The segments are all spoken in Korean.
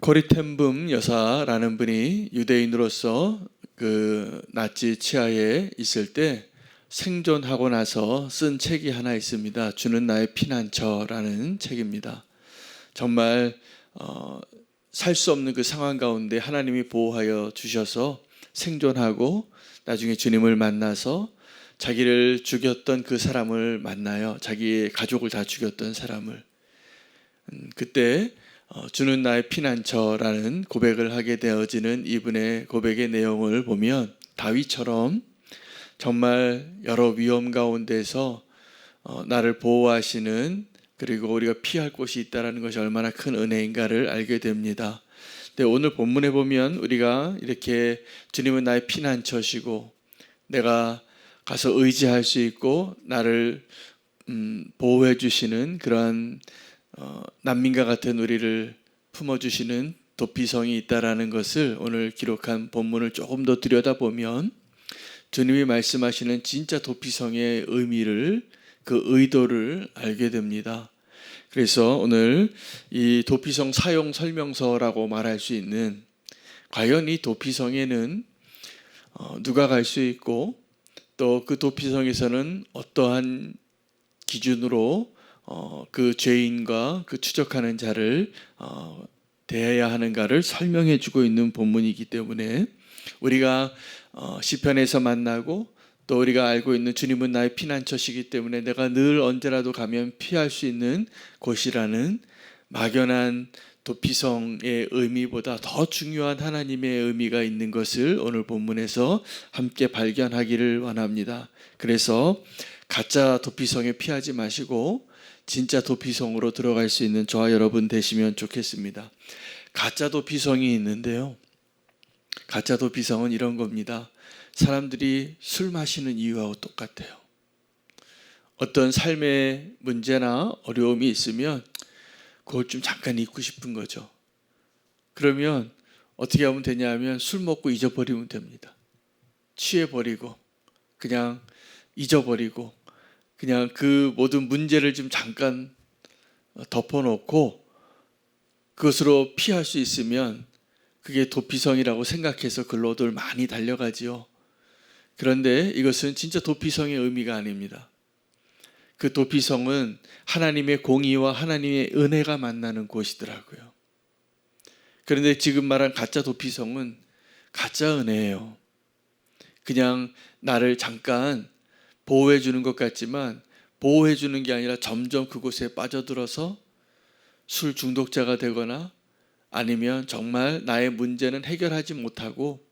코리텐붐 여사라는 분이 유대인으로서 그 나치 치하에 있을 때 생존하고 나서 쓴 책이 하나 있습니다. 주는 나의 피난처라는 책입니다. 정말 살 수 없는 그 상황 가운데 하나님이 보호하여 주셔서 생존하고 나중에 주님을 만나서 자기를 죽였던 그 사람을 만나요. 자기의 가족을 다 죽였던 사람을. 그때 주는 나의 피난처라는 고백을 하게 되어지는 이분의 고백의 내용을 보면 다윗처럼 정말 여러 위험 가운데서 나를 보호하시는, 그리고 우리가 피할 곳이 있다는 것이 얼마나 큰 은혜인가를 알게 됩니다. 근데 오늘 본문에 보면 우리가 이렇게 주님은 나의 피난처시고 내가 가서 의지할 수 있고 나를 보호해 주시는 그러한 난민과 같은 우리를 품어주시는 도피성이 있다라는 것을 오늘 기록한 본문을 조금 더 들여다보면 주님이 말씀하시는 진짜 도피성의 의미를, 그 의도를 알게 됩니다. 그래서 오늘 이 도피성 사용 설명서라고 말할 수 있는, 과연 이 도피성에는 누가 갈 수 있고 또 그 도피성에서는 어떠한 기준으로 그 죄인과 그 추적하는 자를 대해야 하는가를 설명해 주고 있는 본문이기 때문에 우리가 시편에서 만나고 또 우리가 알고 있는 주님은 나의 피난처시기 때문에 내가 늘 언제라도 가면 피할 수 있는 곳이라는 막연한 도피성의 의미보다 더 중요한 하나님의 의미가 있는 것을 오늘 본문에서 함께 발견하기를 원합니다. 그래서 가짜 도피성에 피하지 마시고 진짜 도피성으로 들어갈 수 있는 저와 여러분 되시면 좋겠습니다. 가짜 도피성이 있는데요, 가짜 도피성은 이런 겁니다. 사람들이 술 마시는 이유하고 똑같아요. 어떤 삶의 문제나 어려움이 있으면 그걸 좀 잠깐 잊고 싶은 거죠. 그러면 어떻게 하면 되냐면 술 먹고 잊어버리면 됩니다. 취해버리고 그냥 잊어버리고 그냥 그 모든 문제를 좀 잠깐 덮어놓고 그것으로 피할 수 있으면 그게 도피성이라고 생각해서 글로들 많이 달려가지요. 그런데 이것은 진짜 도피성의 의미가 아닙니다. 그 도피성은 하나님의 공의와 하나님의 은혜가 만나는 곳이더라고요. 그런데 지금 말한 가짜 도피성은 가짜 은혜예요. 그냥 나를 잠깐 보호해 주는 것 같지만 보호해 주는 게 아니라 점점 그곳에 빠져들어서 술 중독자가 되거나 아니면 정말 나의 문제는 해결하지 못하고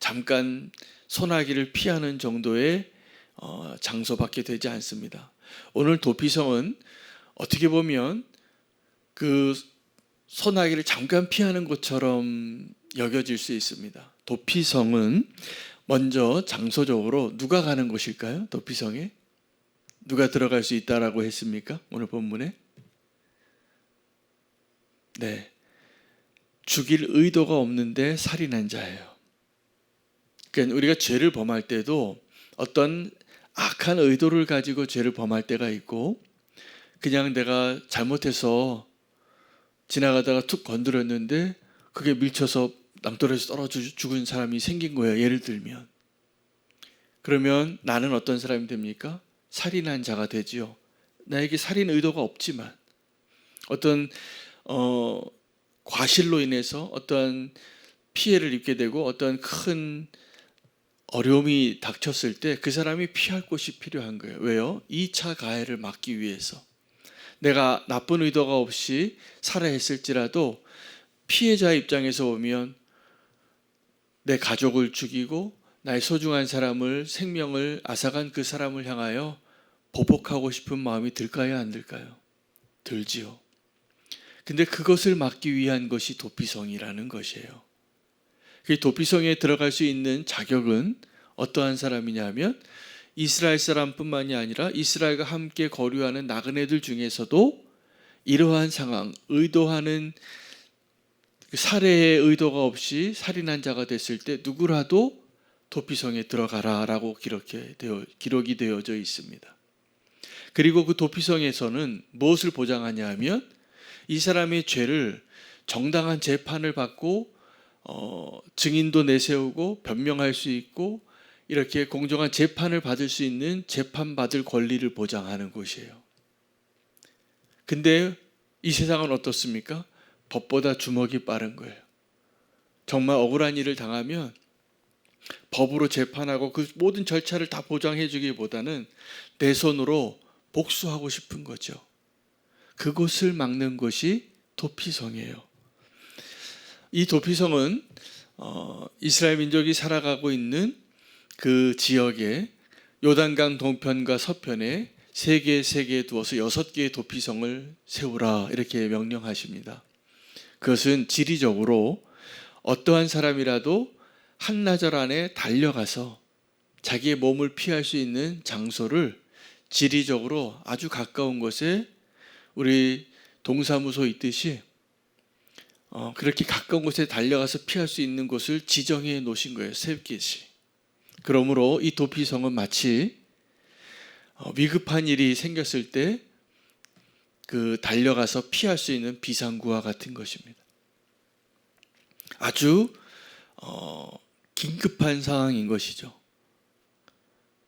잠깐 소나기를 피하는 정도의 장소밖에 되지 않습니다. 오늘 도피성은 어떻게 보면 그 소나기를 잠깐 피하는 것처럼 여겨질 수 있습니다. 도피성은 먼저 장소적으로 누가 가는 곳일까요? 도피성에 누가 들어갈 수 있다라고 했습니까? 오늘 본문에 네, 죽일 의도가 없는데 살인한 자예요. 그러니까 우리가 죄를 범할 때도 어떤 악한 의도를 가지고 죄를 범할 때가 있고 그냥 내가 잘못해서 지나가다가 툭 건드렸는데 그게 밀쳐서 남떨어져서 떨어져 죽은 사람이 생긴 거예요. 예를 들면 그러면 나는 어떤 사람이 됩니까? 살인한 자가 되지요. 나에게 살인 의도가 없지만 어떤 과실로 인해서 어떤 피해를 입게 되고 어떤 큰 어려움이 닥쳤을 때 그 사람이 피할 곳이 필요한 거예요. 왜요? 2차 가해를 막기 위해서. 내가 나쁜 의도가 없이 살해했을지라도 피해자 입장에서 보면 내 가족을 죽이고 나의 소중한 사람을, 생명을 앗아간 그 사람을 향하여 보복하고 싶은 마음이 들까요? 안 들까요? 들지요. 근데 그것을 막기 위한 것이 도피성이라는 것이에요. 그 도피성에 들어갈 수 있는 자격은 어떠한 사람이냐면 이스라엘 사람뿐만이 아니라 이스라엘과 함께 거류하는 나그네들 중에서도 이러한 상황, 의도하는 살해의 의도가 없이 살인한 자가 됐을 때 누구라도 도피성에 들어가라라고 기록이 되어져 있습니다. 그리고 그 도피성에서는 무엇을 보장하냐 하면 이 사람의 죄를 정당한 재판을 받고 증인도 내세우고 변명할 수 있고 이렇게 공정한 재판을 받을 수 있는 재판받을 권리를 보장하는 곳이에요. 근데 이 세상은 어떻습니까? 법보다 주먹이 빠른 거예요. 정말 억울한 일을 당하면 법으로 재판하고 그 모든 절차를 다 보장해 주기보다는 내 손으로 복수하고 싶은 거죠. 그곳을 막는 곳이 도피성이에요. 이 도피성은 이스라엘 민족이 살아가고 있는 그 지역에 요단강 동편과 서편에 세 개 두어서 6개의 도피성을 세우라 이렇게 명령하십니다. 그것은 지리적으로 어떠한 사람이라도 한나절 안에 달려가서 자기의 몸을 피할 수 있는 장소를 지리적으로 아주 가까운 곳에 우리 동사무소 있듯이 그렇게 가까운 곳에 달려가서 피할 수 있는 곳을 지정해 놓으신 거예요. 3개씩. 그러므로 이 도피성은 마치 위급한 일이 생겼을 때 그 달려가서 피할 수 있는 비상구와 같은 것입니다. 아주 긴급한 상황인 것이죠.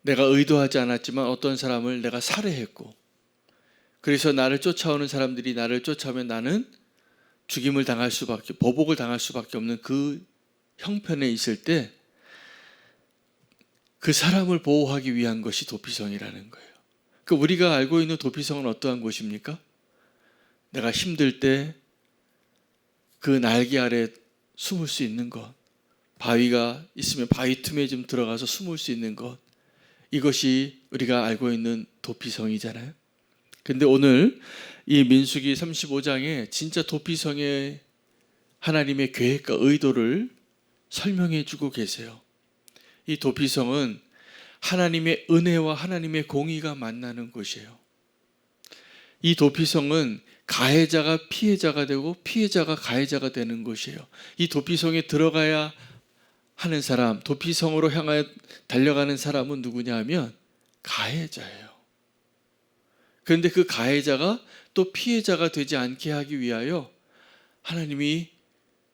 내가 의도하지 않았지만 어떤 사람을 내가 살해했고 그래서 나를 쫓아오는 사람들이 나를 쫓아오면 나는 죽임을 당할 수밖에, 보복을 당할 수밖에 없는 그 형편에 있을 때 그 사람을 보호하기 위한 것이 도피성이라는 거예요. 그러니까 우리가 알고 있는 도피성은 어떠한 곳입니까? 내가 힘들 때 그 날개 아래 숨을 수 있는 것, 바위가 있으면 바위 틈에 좀 들어가서 숨을 수 있는 것, 이것이 우리가 알고 있는 도피성이잖아요. 근데 오늘 이 민수기 35장에 진짜 도피성의 하나님의 계획과 의도를 설명해 주고 계세요. 이 도피성은 하나님의 은혜와 하나님의 공의가 만나는 곳이에요. 이 도피성은 가해자가 피해자가 되고 피해자가 가해자가 되는 곳이에요. 이 도피성에 들어가야 하는 사람, 도피성으로 향하여 달려가는 사람은 누구냐 하면 가해자예요. 그런데 그 가해자가 또 피해자가 되지 않게 하기 위하여 하나님이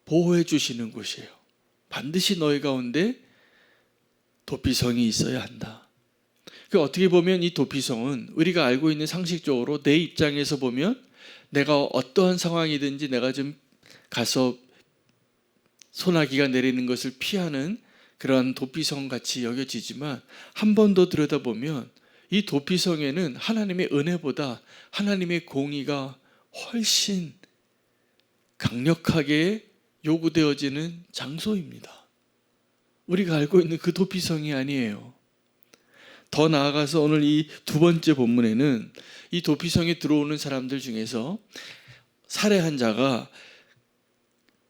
보호해 주시는 곳이에요. 반드시 너희 가운데 도피성이 있어야 한다. 어떻게 보면 이 도피성은 우리가 알고 있는 상식적으로 내 입장에서 보면 내가 어떠한 상황이든지 내가 좀 가서 소나기가 내리는 것을 피하는 그런 도피성 같이 여겨지지만 한 번 더 들여다보면 이 도피성에는 하나님의 은혜보다 하나님의 공의가 훨씬 강력하게 요구되어지는 장소입니다. 우리가 알고 있는 그 도피성이 아니에요. 더 나아가서 오늘 이 2번째 본문에는 이 도피성에 들어오는 사람들 중에서 살해한 자가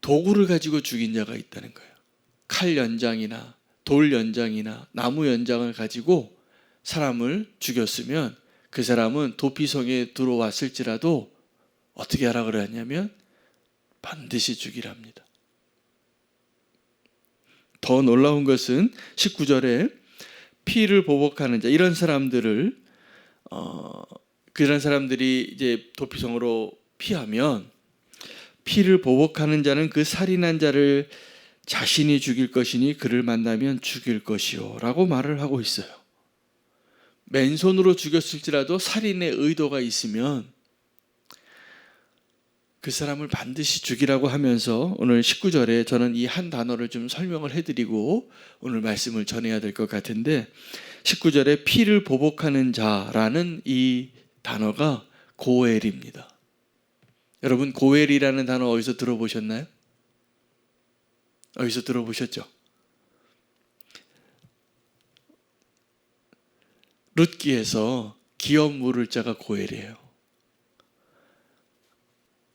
도구를 가지고 죽인 자가 있다는 거예요. 칼 연장이나 돌 연장이나 나무 연장을 가지고 사람을 죽였으면 그 사람은 도피성에 들어왔을지라도 어떻게 하라 그랬냐면 반드시 죽이랍니다. 더 놀라운 것은 19절에 피를 보복하는 자, 이런 사람들을 그런 사람들이 이제 도피성으로 피하면 피를 보복하는 자는 그 살인한 자를 자신이 죽일 것이니 그를 만나면 죽일 것이요 라고 말을 하고 있어요. 맨손으로 죽였을지라도 살인의 의도가 있으면 그 사람을 반드시 죽이라고 하면서 오늘 19절에 저는 이 한 단어를 좀 설명을 해드리고 오늘 말씀을 전해야 될 것 같은데 19절에 피를 보복하는 자라는 이 단어가 고엘입니다. 여러분 고엘이라는 단어 어디서 들어보셨나요? 어디서 들어보셨죠? 룻기에서 기업 물을 자가 고엘이에요.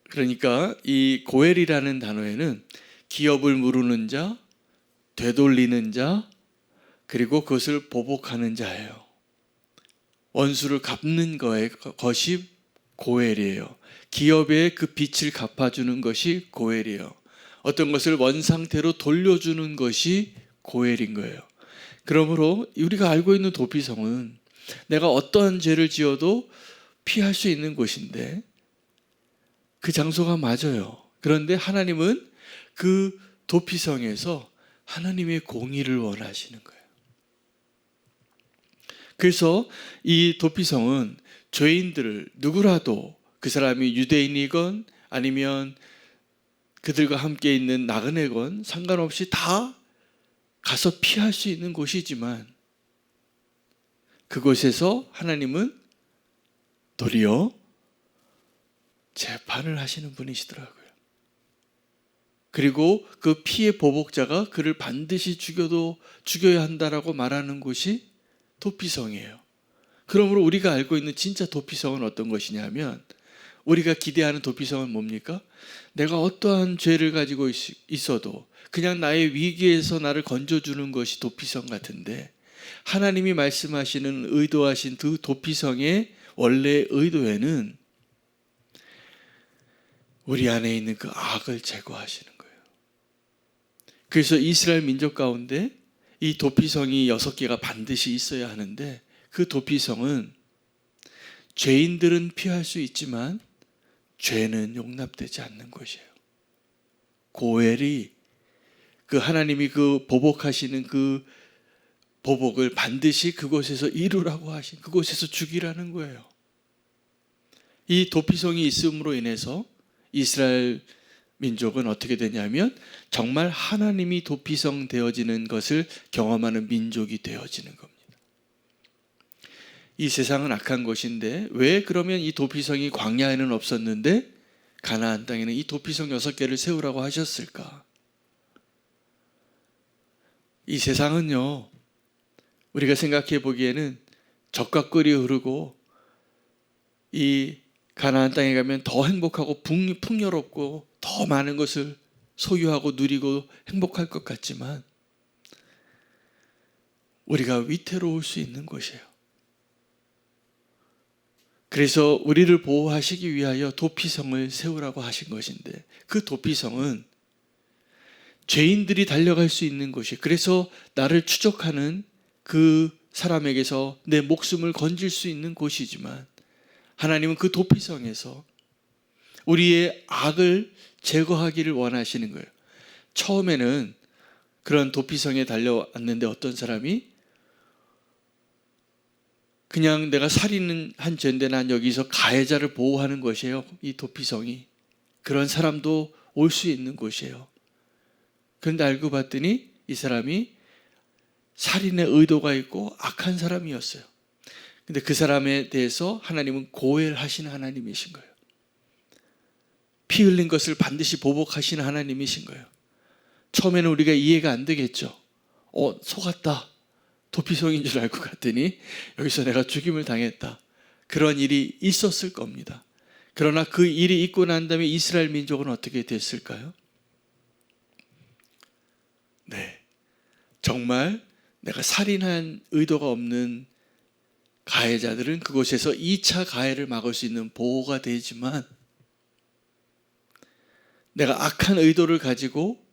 그러니까 이 고엘이라는 단어에는 기업을 물으는 자, 되돌리는 자, 그리고 그것을 보복하는 자예요. 원수를 갚는 것이 고엘이에요. 기업의 그 빚을 갚아주는 것이 고엘이에요. 어떤 것을 원상태로 돌려주는 것이 고엘인 거예요. 그러므로 우리가 알고 있는 도피성은 내가 어떠한 죄를 지어도 피할 수 있는 곳인데 그 장소가 맞아요. 그런데 하나님은 그 도피성에서 하나님의 공의를 원하시는 거예요. 그래서 이 도피성은 죄인들을 누구라도 그 사람이 유대인이건 아니면 그들과 함께 있는 나그네건 상관없이 다 가서 피할 수 있는 곳이지만 그곳에서 하나님은 도리어 재판을 하시는 분이시더라고요. 그리고 그 피의 보복자가 그를 반드시 죽여야 한다라고 말하는 곳이 도피성이에요. 그러므로 우리가 알고 있는 진짜 도피성은 어떤 것이냐면, 우리가 기대하는 도피성은 뭡니까? 내가 어떠한 죄를 가지고 있어도 그냥 나의 위기에서 나를 건져주는 것이 도피성 같은데, 하나님이 말씀하시는 의도하신 그 도피성의 원래 의도에는 우리 안에 있는 그 악을 제거하시는 거예요. 그래서 이스라엘 민족 가운데 이 도피성이 6개가 반드시 있어야 하는데, 그 도피성은 죄인들은 피할 수 있지만 죄는 용납되지 않는 것이에요. 고엘이 그 하나님이 그 보복하시는 그 보복을 반드시 그곳에서 이루라고 하신, 그곳에서 죽이라는 거예요. 이 도피성이 있음으로 인해서 이스라엘 민족은 어떻게 되냐면 정말 하나님이 도피성 되어지는 것을 경험하는 민족이 되어지는 겁니다. 이 세상은 악한 것인데 왜 그러면 이 도피성이 광야에는 없었는데 가나안 땅에는 이 도피성 6개를 세우라고 하셨을까? 이 세상은요, 우리가 생각해 보기에는 젖과 꿀이 흐르고 이 가나안 땅에 가면 더 행복하고 풍요롭고 더 많은 것을 소유하고 누리고 행복할 것 같지만 우리가 위태로울 수 있는 곳이에요. 그래서 우리를 보호하시기 위하여 도피성을 세우라고 하신 것인데, 그 도피성은 죄인들이 달려갈 수 있는 곳이, 그래서 나를 추적하는 그 사람에게서 내 목숨을 건질 수 있는 곳이지만, 하나님은 그 도피성에서 우리의 악을 제거하기를 원하시는 거예요. 처음에는 그런 도피성에 달려왔는데 어떤 사람이 그냥 내가 살인한 죄인데 난 여기서 가해자를 보호하는 것이에요. 이 도피성이. 그런 사람도 올 수 있는 곳이에요. 그런데 알고 봤더니 이 사람이 살인의 의도가 있고 악한 사람이었어요. 근데 그 사람에 대해서 하나님은 고엘하시는 하나님이신 거예요. 피 흘린 것을 반드시 보복하시는 하나님이신 거예요. 처음에는 우리가 이해가 안 되겠죠. 속았다. 도피성인 줄 알고 갔더니 여기서 내가 죽임을 당했다. 그런 일이 있었을 겁니다. 그러나 그 일이 있고 난 다음에 이스라엘 민족은 어떻게 됐을까요? 네, 정말 내가 살인한 의도가 없는 가해자들은 그곳에서 2차 가해를 막을 수 있는 보호가 되지만, 내가 악한 의도를 가지고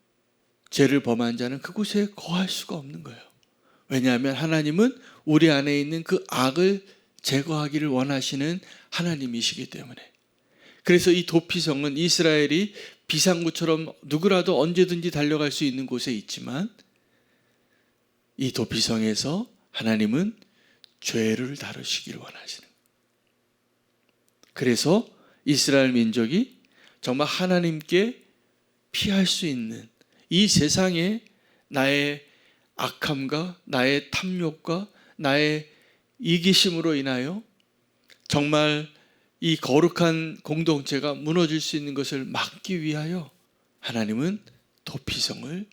죄를 범한 자는 그곳에 거할 수가 없는 거예요. 왜냐하면 하나님은 우리 안에 있는 그 악을 제거하기를 원하시는 하나님이시기 때문에. 그래서 이 도피성은 이스라엘이 비상구처럼 누구라도 언제든지 달려갈 수 있는 곳에 있지만, 이 도피성에서 하나님은 죄를 다루시기를 원하시는 거예요. 그래서 이스라엘 민족이 정말 하나님께 피할 수 있는, 이 세상에 나의 악함과 나의 탐욕과 나의 이기심으로 인하여 정말 이 거룩한 공동체가 무너질 수 있는 것을 막기 위하여 하나님은 도피성을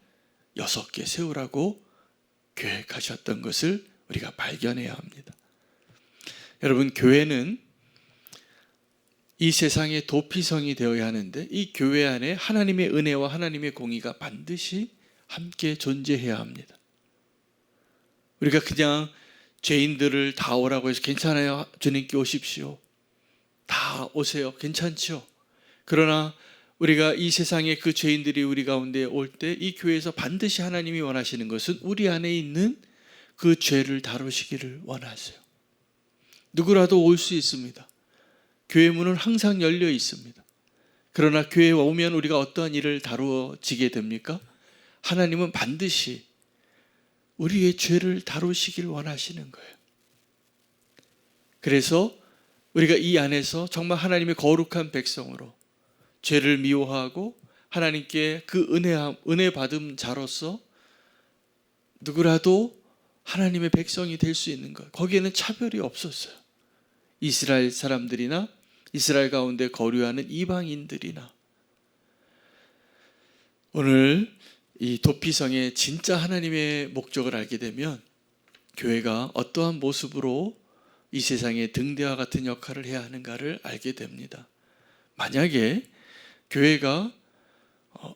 6개 세우라고 계획하셨던 것을 우리가 발견해야 합니다. 여러분, 교회는 이 세상의 도피성이 되어야 하는데, 이 교회 안에 하나님의 은혜와 하나님의 공의가 반드시 함께 존재해야 합니다. 우리가 그냥 죄인들을 다 오라고 해서 괜찮아요, 주님께 오십시오, 다 오세요, 괜찮죠. 그러나 우리가 이 세상에 그 죄인들이 우리 가운데 올 때 이 교회에서 반드시 하나님이 원하시는 것은 우리 안에 있는 그 죄를 다루시기를 원하세요. 누구라도 올 수 있습니다. 교회 문은 항상 열려 있습니다. 그러나 교회에 오면 우리가 어떠한 일을 다루어지게 됩니까? 하나님은 반드시 우리의 죄를 다루시길 원하시는 거예요. 그래서 우리가 이 안에서 정말 하나님의 거룩한 백성으로 죄를 미워하고 하나님께 그 은혜 받은 자로서 누구라도 하나님의 백성이 될 수 있는 것, 거기에는 차별이 없었어요. 이스라엘 사람들이나 이스라엘 가운데 거류하는 이방인들이나. 오늘 이 도피성의 진짜 하나님의 목적을 알게 되면 교회가 어떠한 모습으로 이 세상에 등대와 같은 역할을 해야 하는가를 알게 됩니다. 만약에 교회가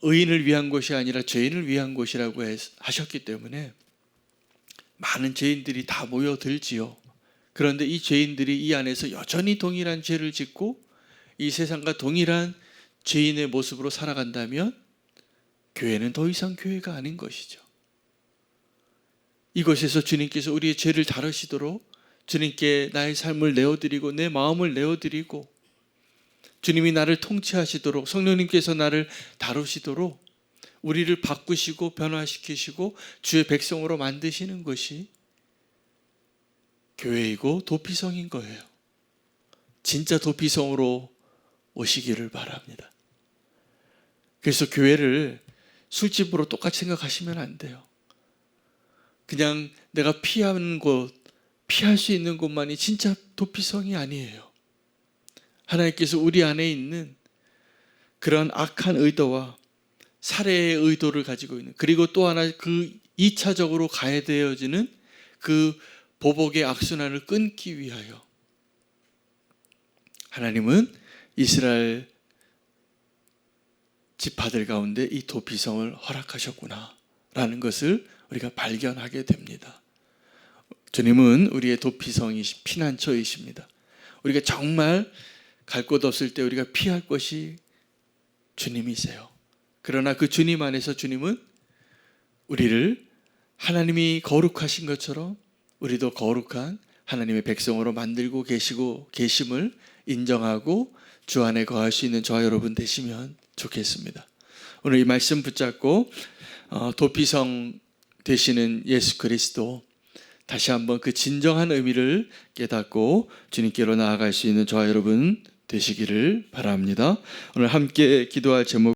의인을 위한 곳이 아니라 죄인을 위한 곳이라고 하셨기 때문에 많은 죄인들이 다 모여들지요. 그런데 이 죄인들이 이 안에서 여전히 동일한 죄를 짓고 이 세상과 동일한 죄인의 모습으로 살아간다면 교회는 더 이상 교회가 아닌 것이죠. 이곳에서 주님께서 우리의 죄를 다루시도록 주님께 나의 삶을 내어드리고 내 마음을 내어드리고 주님이 나를 통치하시도록 성령님께서 나를 다루시도록 우리를 바꾸시고 변화시키시고 주의 백성으로 만드시는 것이 교회이고 도피성인 거예요. 진짜 도피성으로 오시기를 바랍니다. 그래서 교회를 술집으로 똑같이 생각하시면 안 돼요. 그냥 내가 피하는 곳, 피할 수 있는 곳만이 진짜 도피성이 아니에요. 하나님께서 우리 안에 있는 그런 악한 의도와 살해의 의도를 가지고 있는, 그리고 또 하나 그 2차적으로 가야 되어지는 그 보복의 악순환을 끊기 위하여 하나님은 이스라엘 지파들 가운데 이 도피성을 허락하셨구나 라는 것을 우리가 발견하게 됩니다. 주님은 우리의 도피성이시 피난처이십니다. 우리가 정말 갈 곳 없을 때 우리가 피할 것이 주님이세요. 그러나 그 주님 안에서 주님은 우리를 하나님이 거룩하신 것처럼 우리도 거룩한 하나님의 백성으로 만들고 계심을 인정하고 주 안에 거할 수 있는 저와 여러분 되시면 좋겠습니다. 오늘 이 말씀 붙잡고 도피성 되시는 예수 그리스도, 다시 한번 그 진정한 의미를 깨닫고 주님께로 나아갈 수 있는 저와 여러분 되시기를 바랍니다. 오늘 함께 기도할 제목